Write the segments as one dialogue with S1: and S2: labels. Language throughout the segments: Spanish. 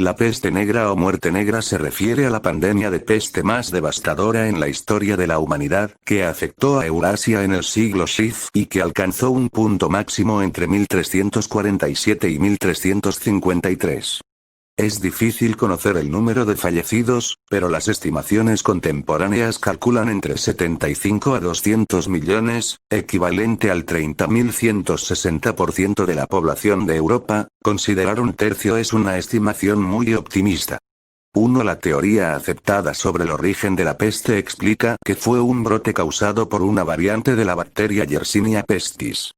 S1: La peste negra o muerte negra se refiere a la pandemia de peste más devastadora en la historia de la humanidad, que afectó a Eurasia en el siglo Sith y que alcanzó un punto máximo entre 1347 y 1353. Es difícil conocer el número de fallecidos, pero las estimaciones contemporáneas calculan entre 75 a 200 millones, equivalente al 30.160% de la población de Europa. Considerar un tercio es una estimación muy optimista. 1. La teoría aceptada sobre el origen de la peste explica que fue un brote causado por una variante de la bacteria Yersinia pestis.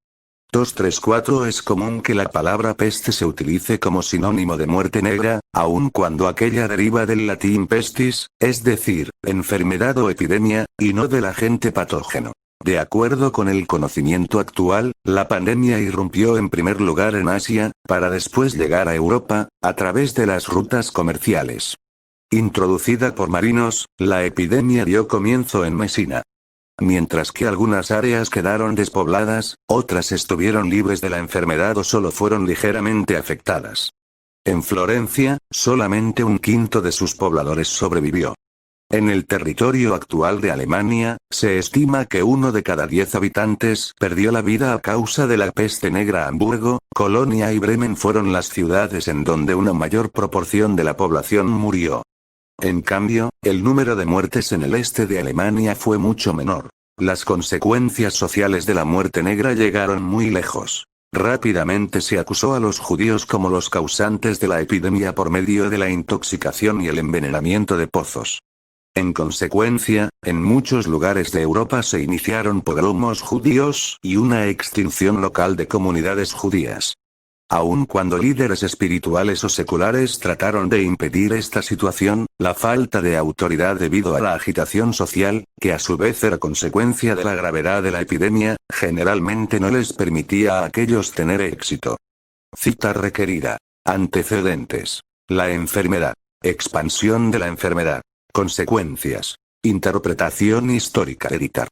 S1: 2. 3. 4. Es común que la palabra peste se utilice como sinónimo de muerte negra, aun cuando aquella deriva del latín pestis, es decir, enfermedad o epidemia, y no del agente patógeno. De acuerdo con el conocimiento actual, la pandemia irrumpió en primer lugar en Asia, para después llegar a Europa, a través de las rutas comerciales. Introducida por marinos, la epidemia dio comienzo en Mesina. Mientras que algunas áreas quedaron despobladas, otras estuvieron libres de la enfermedad o solo fueron ligeramente afectadas. En Florencia, solamente un quinto de sus pobladores sobrevivió. En el territorio actual de Alemania, se estima que 1 de cada 10 habitantes perdió la vida a causa de la peste negra. Hamburgo, Colonia y Bremen fueron las ciudades en donde una mayor proporción de la población murió. En cambio, el número de muertes en el este de Alemania fue mucho menor. Las consecuencias sociales de la muerte negra llegaron muy lejos. Rápidamente se acusó a los judíos como los causantes de la epidemia por medio de la intoxicación y el envenenamiento de pozos. En consecuencia, en muchos lugares de Europa se iniciaron pogromos judíos y una extinción local de comunidades judías. Aun cuando líderes espirituales o seculares trataron de impedir esta situación, la falta de autoridad debido a la agitación social, que a su vez era consecuencia de la gravedad de la epidemia, generalmente no les permitía a aquellos tener éxito. Cita requerida. Antecedentes. La enfermedad. Expansión de la enfermedad. Consecuencias. Interpretación histórica. Editar.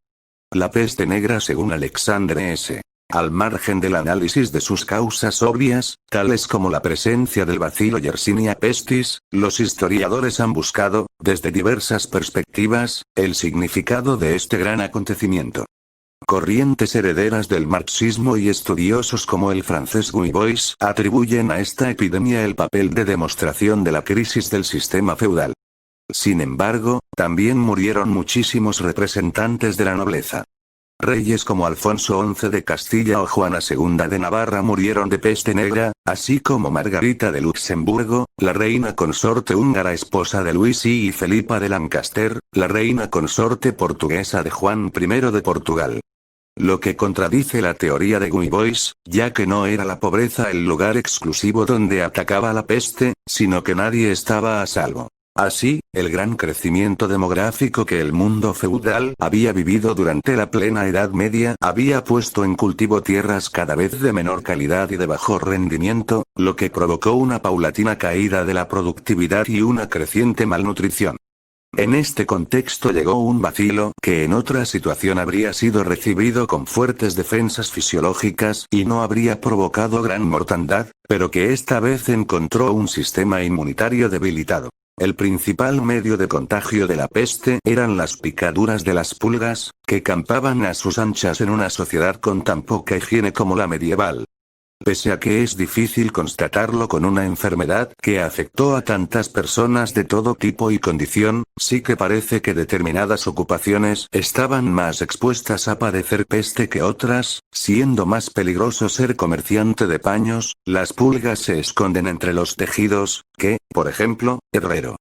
S1: La peste negra según Alexander S. Al margen del análisis de sus causas obvias, tales como la presencia del bacilo Yersinia pestis, los historiadores han buscado, desde diversas perspectivas, el significado de este gran acontecimiento. Corrientes herederas del marxismo y estudiosos como el francés Guy Bois atribuyen a esta epidemia el papel de demostración de la crisis del sistema feudal. Sin embargo, también murieron muchísimos representantes de la nobleza. Reyes como Alfonso XI de Castilla o Juana II de Navarra murieron de peste negra, así como Margarita de Luxemburgo, la reina consorte húngara esposa de Luis y Felipa de Lancaster, la reina consorte portuguesa de Juan I de Portugal. Lo que contradice la teoría de Guy Bois, ya que no era la pobreza el lugar exclusivo donde atacaba la peste, sino que nadie estaba a salvo. Así, el gran crecimiento demográfico que el mundo feudal había vivido durante la plena Edad Media había puesto en cultivo tierras cada vez de menor calidad y de bajo rendimiento, lo que provocó una paulatina caída de la productividad y una creciente malnutrición. En este contexto llegó un bacilo que en otra situación habría sido recibido con fuertes defensas fisiológicas y no habría provocado gran mortandad, pero que esta vez encontró un sistema inmunitario debilitado. El principal medio de contagio de la peste eran las picaduras de las pulgas, que campaban a sus anchas en una sociedad con tan poca higiene como la medieval. Pese a que es difícil constatarlo con una enfermedad que afectó a tantas personas de todo tipo y condición, sí que parece que determinadas ocupaciones estaban más expuestas a padecer peste que otras, siendo más peligroso ser comerciante de paños. Las pulgas se esconden entre los tejidos, que, por ejemplo, herrero.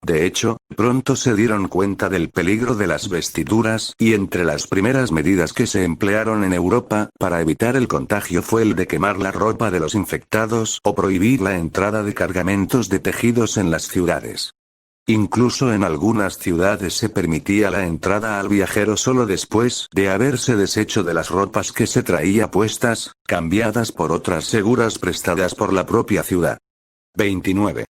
S1: De hecho, pronto se dieron cuenta del peligro de las vestiduras y entre las primeras medidas que se emplearon en Europa para evitar el contagio fue el de quemar la ropa de los infectados o prohibir la entrada de cargamentos de tejidos en las ciudades. Incluso en algunas ciudades se permitía la entrada al viajero solo después de haberse deshecho de las ropas que se traía puestas, cambiadas por otras seguras prestadas por la propia ciudad. 29.